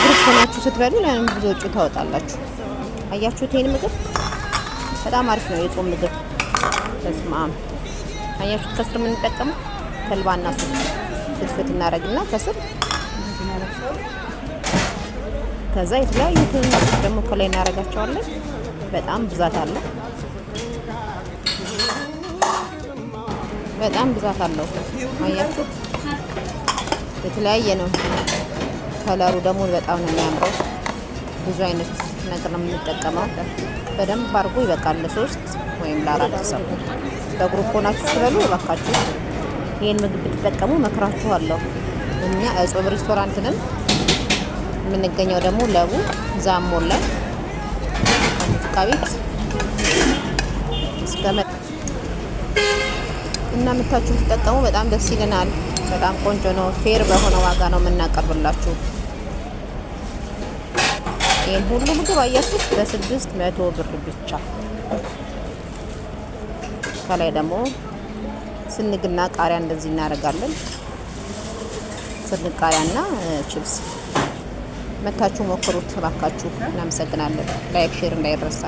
በግሩፕ ሆናችሁ ስትበሉ ያንን ብዙ ወጪ ታወጣላችሁ። አያችሁት? ይሄን ምግብ በጣም አሪፍ ነው። የጾም ምግብ ተስማም። አያችሁት? ከስር የምንጠቀመው ተልባና ሱፍ ፍትፍት እናደርግና ከስር ከዛ የተለያዩ ትንሽ ደግሞ ከላይ እናደርጋቸዋለን። በጣም ብዛት አለ። በጣም ብዛት አለው። አያችሁ የተለያየ ነው። ከለሩ ደግሞ በጣም ነው የሚያምረው። ብዙ አይነት ነገር ነው የምንጠቀመው። በደንብ አድርጎ ይበቃል ለሶስት ወይም ለአራት ሰው። በግሩፕ ሆናችሁ ትበሉ እባካችሁ ይሄን ምግብ ብትጠቀሙ መክራችኋለሁ። እኛ እጾም ሬስቶራንት ነን የምንገኘው ደግሞ ለቡ ዛሞል ላይ ካቤት እስከመ እና ምታችሁ ተጠቀሙ። በጣም ደስ ይለናል። በጣም ቆንጆ ነው። ፌር በሆነ ዋጋ ነው የምናቀርብላችሁ። ይሄን ሁሉ ምግብ አያችሁ በ600 ብር ብቻ። ከላይ ደግሞ ስንግና ቃሪያ እንደዚህ እናደርጋለን። ስንግ ቃሪያና ቺፕስ መታችሁ ሞክሩት እባካችሁ። እናመሰግናለን። ላይክ ሼር እንዳይረሳ።